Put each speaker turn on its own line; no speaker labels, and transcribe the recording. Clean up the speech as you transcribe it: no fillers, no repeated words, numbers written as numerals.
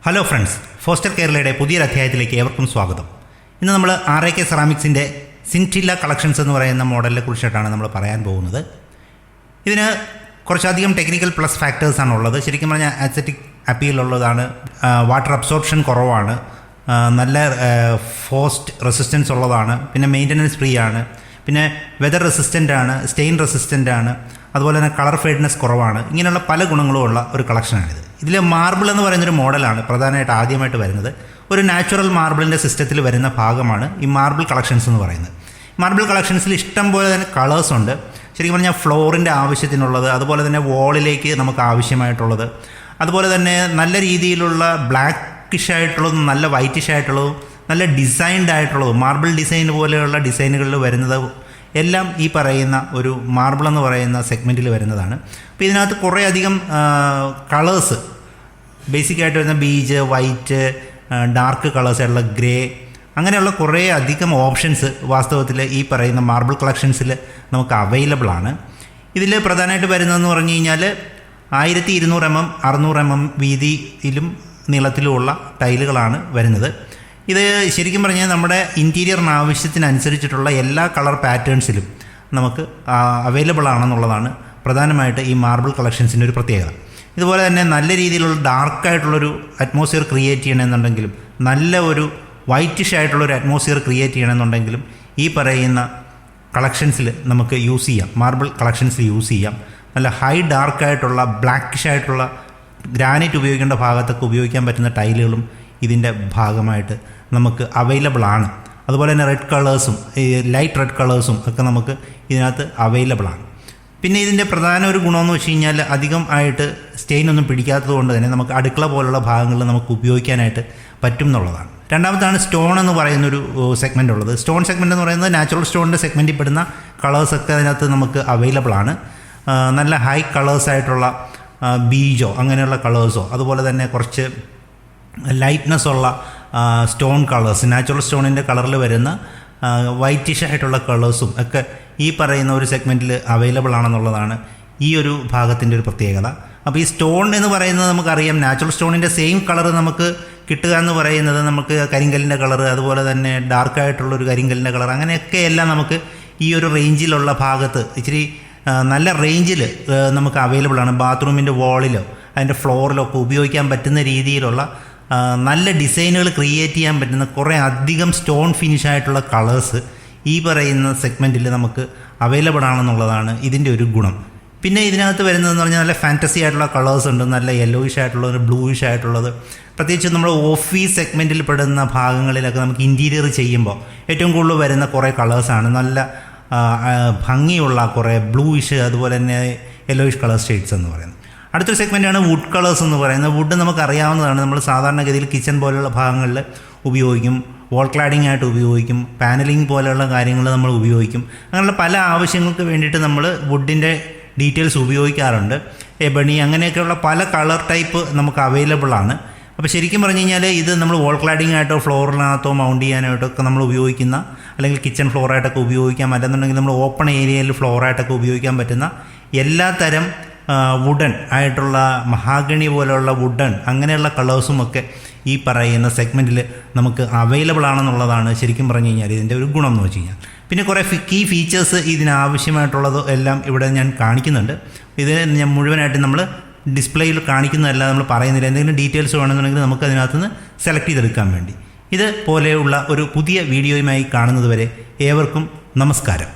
Hello friends, foster കേരളയുടെ പുതിയൊരു അധ്യായത്തിലേക്ക് ഏവർക്കും സ്വാഗതം. ഇന്ന് നമ്മൾ RAK സെറാമിക്സിൻ്റെ സിൻറ്റില്ല കളക്ഷൻസ് എന്ന് പറയുന്ന മോഡലിനെ കുറിച്ചിട്ടാണ് നമ്മൾ പറയാൻ പോകുന്നത്. ഇതിന് കുറച്ചധികം ടെക്നിക്കൽ പ്ലസ് ഫാക്ടേഴ്സാണ് ഉള്ളത്. ശരിക്കും പറഞ്ഞാൽ ആസ്തെറ്റിക് അപ്പീലുള്ളതാണ്, വാട്ടർ അബ്സോർപ്ഷൻ കുറവാണ്, നല്ല ഫോസ്റ്റ് റെസിസ്റ്റൻസ് ഉള്ളതാണ്, പിന്നെ മെയിൻ്റനൻസ് ഫ്രീ ആണ്, പിന്നെ വെതർ റെസിസ്റ്റൻ്റ് ആണ്, സ്റ്റെയിൻ റെസിസ്റ്റൻ്റ് ആണ്, അതുപോലെ തന്നെ കളർ ഫെയ്ഡ്നെസ് കുറവാണ്. ഇങ്ങനെയുള്ള പല ഗുണങ്ങളും ഉള്ള ഒരു കളക്ഷനാണിത്. ഇതിൽ മാർബിൾ എന്ന് പറയുന്നൊരു മോഡലാണ് പ്രധാനമായിട്ട് ആദ്യമായിട്ട് വരുന്നത്. ഒരു നാച്ചുറൽ മാർബിളിൻ്റെ സിസ്റ്റത്തിൽ വരുന്ന ഭാഗമാണ് ഈ മാർബിൾ കളക്ഷൻസ് എന്ന് പറയുന്നത്. മാർബിൾ കളക്ഷൻസിൽ ഇഷ്ടം പോലെ തന്നെ കളേഴ്സ് ഉണ്ട്. ശരിക്കും പറഞ്ഞാൽ ഫ്ലോറിൻ്റെ ആവശ്യത്തിനുള്ളത്, അതുപോലെ തന്നെ വോളിലേക്ക് നമുക്ക് ആവശ്യമായിട്ടുള്ളത്, അതുപോലെ തന്നെ നല്ല രീതിയിലുള്ള ബ്ലാക്കിഷ് ആയിട്ടുള്ളതും നല്ല വൈറ്റിഷ് ആയിട്ടുള്ളതും നല്ല ഡിസൈൻഡ് ആയിട്ടുള്ളതും മാർബിൾ ഡിസൈൻ പോലെയുള്ള ഡിസൈനുകളിൽ വരുന്നത് എല്ലാം ഈ പറയുന്ന ഒരു മാർബിൾ എന്ന് പറയുന്ന സെഗ്മെൻറ്റിൽ വരുന്നതാണ്. അപ്പോൾ ഇതിനകത്ത് കുറേ അധികം കളേഴ്സ് ബേസിക്കായിട്ട് വരുന്ന ബീജ്, വൈറ്റ്, ഡാർക്ക് കളേഴ്സായിട്ടുള്ള ഗ്രേ, അങ്ങനെയുള്ള കുറേ അധികം ഓപ്ഷൻസ് വാസ്തവത്തിൽ ഈ പറയുന്ന മാർബിൾ കളക്ഷൻസിൽ നമുക്ക് അവൈലബിൾ ആണ്. ഇതിൽ പ്രധാനമായിട്ട് വരുന്നതെന്ന് പറഞ്ഞു കഴിഞ്ഞാൽ 1200 mm 600 mm വീതിയിലും നീളത്തിലുമുള്ള ടൈലുകളാണ് വരുന്നത്. ഇത് ശരിക്കും പറഞ്ഞാൽ നമ്മുടെ ഇൻറ്റീരിയറിന് ആവശ്യത്തിനനുസരിച്ചിട്ടുള്ള എല്ലാ കളർ പാറ്റേൺസിലും നമുക്ക് അവൈലബിൾ ആണെന്നുള്ളതാണ് പ്രധാനമായിട്ട് ഈ മാർബിൾ കളക്ഷൻസിൻ്റെ ഒരു പ്രത്യേകത. ഇതുപോലെ തന്നെ നല്ല രീതിയിലുള്ള ഡാർക്കായിട്ടുള്ളൊരു അറ്റ്മോസ്ഫിയർ ക്രിയേറ്റ് ചെയ്യണമെന്നുണ്ടെങ്കിലും, നല്ല ഒരു വൈറ്റിഷ് ആയിട്ടുള്ളൊരു അറ്റ്മോസ്ഫിയർ ക്രിയേറ്റ് ചെയ്യണമെന്നുണ്ടെങ്കിലും ഈ പറയുന്ന കളക്ഷൻസിൽ നമുക്ക് യൂസ് ചെയ്യാം. മാർബിൾ കളക്ഷൻസിൽ യൂസ് ചെയ്യാം. നല്ല ഹൈ ഡാർക്കായിട്ടുള്ള ബ്ലാക്കിഷ് ആയിട്ടുള്ള ഗ്രാനൈറ്റ് ഉപയോഗിക്കേണ്ട ഭാഗത്തൊക്കെ ഉപയോഗിക്കാൻ പറ്റുന്ന ടൈലുകളും ഇതിൻ്റെ ഭാഗമായിട്ട് നമുക്ക് അവൈലബിൾ ആണ്. അതുപോലെ തന്നെ റെഡ് കളേഴ്സും ലൈറ്റ് റെഡ് കളേഴ്സും ഒക്കെ നമുക്ക് ഇതിനകത്ത് അവൈലബിൾ ആണ്. പിന്നെ ഇതിൻ്റെ പ്രധാന ഒരു ഗുണമെന്ന് വെച്ച് കഴിഞ്ഞാൽ അധികം ആയിട്ട് സ്റ്റെയിനൊന്നും പിടിക്കാത്തത് കൊണ്ട് തന്നെ നമുക്ക് അടുക്കള പോലുള്ള ഭാഗങ്ങളിൽ നമുക്ക് ഉപയോഗിക്കാനായിട്ട് പറ്റും എന്നുള്ളതാണ്. രണ്ടാമത്താണ് സ്റ്റോൺ എന്ന് പറയുന്നൊരു സെഗ്മെൻ്റ് ഉള്ളത്. സ്റ്റോൺ സെഗ്മെൻ്റ് എന്ന് പറയുന്നത് നാച്ചുറൽ സ്റ്റോണിൻ്റെ സെഗ്മെൻറ്റിൽ പെടുന്ന കളേഴ്സൊക്കെ അതിനകത്ത് നമുക്ക് അവൈലബിൾ ആണ്. നല്ല ഹൈ കളേഴ്സായിട്ടുള്ള ബീജോ അങ്ങനെയുള്ള കളേഴ്സോ, അതുപോലെ തന്നെ കുറച്ച് ലൈറ്റ്നെസ് ഉള്ള സ്റ്റോൺ കളേഴ്സ്, നാച്ചുറൽ സ്റ്റോണിൻ്റെ കളറിൽ വരുന്ന വൈറ്റിഷ് ആയിട്ടുള്ള കളേഴ്സും ഒക്കെ ഈ പറയുന്ന ഒരു സെഗ്മെൻറ്റിൽ അവൈലബിൾ ആണെന്നുള്ളതാണ് ഈ ഒരു ഭാഗത്തിൻ്റെ ഒരു പ്രത്യേകത. അപ്പോൾ ഈ സ്റ്റോൺ എന്ന് പറയുന്നത് നമുക്കറിയാം, നാച്ചുറൽ സ്റ്റോണിൻ്റെ സെയിം കളർ നമുക്ക് കിട്ടുക എന്ന് പറയുന്നത് നമുക്ക് കരിങ്കല്ലിൻ്റെ കളർ, അതുപോലെ തന്നെ ഡാർക്കായിട്ടുള്ളൊരു കരിങ്കല്ലിൻ്റെ കളർ, അങ്ങനെയൊക്കെ എല്ലാം നമുക്ക് ഈ ഒരു റേഞ്ചിലുള്ള ഭാഗത്ത് ഇച്ചിരി നല്ല റേഞ്ചിൽ നമുക്ക് അവൈലബിൾ ആണ്. ബാത്റൂമിൻ്റെ വാളിലോ അതിൻ്റെ ഫ്ലോറിലോ ഒക്കെ ഉപയോഗിക്കാൻ പറ്റുന്ന രീതിയിലുള്ള നല്ല ഡിസൈനുകൾ ക്രിയേറ്റ് ചെയ്യാൻ പറ്റുന്ന കുറേ അധികം സ്റ്റോൺ ഫിനിഷ് ആയിട്ടുള്ള കളേഴ്സ് ഈ പറയുന്ന സെഗ്മെൻറ്റിൽ നമുക്ക് അവൈലബിൾ ആണെന്നുള്ളതാണ് ഇതിൻ്റെ ഒരു ഗുണം. പിന്നെ ഇതിനകത്ത് വരുന്നതെന്ന് പറഞ്ഞാൽ നല്ല ഫാൻറ്റസി ആയിട്ടുള്ള കളേഴ്സ് ഉണ്ട്, നല്ല യെല്ലോയിഷ് ആയിട്ടുള്ളത്, ബ്ലൂയിഷ് ആയിട്ടുള്ളത്. പ്രത്യേകിച്ച് നമ്മൾ ഓഫീസ് സെഗ്മെൻറ്റിൽ പെടുന്ന ഭാഗങ്ങളിലൊക്കെ നമുക്ക് ഇൻറ്റീരിയർ ചെയ്യുമ്പോൾ ഏറ്റവും കൂടുതൽ വരുന്ന കുറേ കളേഴ്സാണ്. നല്ല ഭംഗിയുള്ള കുറേ ബ്ലൂയിഷ്, അതുപോലെ തന്നെ യെല്ലോയിഷ് കളർ ഷെയ്ഡ്സ് എന്ന് പറയുന്നത്. അടുത്തൊരു സെഗ്മെൻറ്റാണ് വുഡ് കളേഴ്സ് എന്ന് പറയുന്നത്. വുഡ് നമുക്കറിയാവുന്നതാണ്, നമ്മൾ സാധാരണഗതിയിൽ കിച്ചൺ പോലെയുള്ള ഭാഗങ്ങളിൽ ഉപയോഗിക്കും, വോൾ ക്ലാഡിംഗ് ആയിട്ട് ഉപയോഗിക്കും, പാനലിംഗ് പോലെയുള്ള കാര്യങ്ങൾ നമ്മൾ ഉപയോഗിക്കും. അങ്ങനെയുള്ള പല ആവശ്യങ്ങൾക്ക് വേണ്ടിയിട്ട് നമ്മൾ വുഡിൻ്റെ ഡീറ്റെയിൽസ് ഉപയോഗിക്കാറുണ്ട്. എബണി അങ്ങനെയൊക്കെയുള്ള പല കളർ ടൈപ്പ് നമുക്ക് അവൈലബിൾ ആണ്. അപ്പോൾ ശരിക്കും പറഞ്ഞു കഴിഞ്ഞാൽ ഇത് നമ്മൾ വോൾ ക്ലാഡിംഗ് ആയിട്ടോ ഫ്ലോറിനകത്തോ മൗണ്ട് ചെയ്യാനായിട്ടൊക്കെ നമ്മൾ ഉപയോഗിക്കുന്ന, അല്ലെങ്കിൽ കിച്ചൺ ഫ്ലോറായിട്ടൊക്കെ ഉപയോഗിക്കാം, അല്ലെന്നുണ്ടെങ്കിൽ നമ്മൾ ഓപ്പൺ ഏരിയയിൽ ഫ്ലോറായിട്ടൊക്കെ ഉപയോഗിക്കാൻ പറ്റുന്ന എല്ലാ തരം വുഡൻ ആയിട്ടുള്ള മഹാഗണി പോലെയുള്ള വുഡൻ അങ്ങനെയുള്ള കളേഴ്സും ഒക്കെ ഈ പറയുന്ന സെഗ്മെൻറ്റിൽ നമുക്ക് അവൈലബിൾ ആണെന്നുള്ളതാണ് ശരിക്കും പറഞ്ഞു കഴിഞ്ഞാൽ ഇതിൻ്റെ ഒരു ഗുണം എന്ന് വെച്ച് കഴിഞ്ഞാൽ. പിന്നെ കുറേ കീ ഫീച്ചേഴ്സ് ഇതിനാവശ്യമായിട്ടുള്ളത് എല്ലാം ഇവിടെ ഞാൻ കാണിക്കുന്നുണ്ട്. ഇത് ഞാൻ മുഴുവനായിട്ട് നമ്മൾ ഡിസ്പ്ലേയിൽ കാണിക്കുന്നതല്ല, നമ്മൾ പറയുന്നില്ല. എന്തെങ്കിലും ഡീറ്റെയിൽസ് വേണമെന്നുണ്ടെങ്കിൽ നമുക്ക് അതിനകത്തുനിന്ന് സെലക്ട് ചെയ്തെടുക്കാൻ വേണ്ടി. ഇത് പോലെയുള്ള ഒരു പുതിയ വീഡിയോയുമായി കാണുന്നത് വരെ ഏവർക്കും നമസ്കാരം.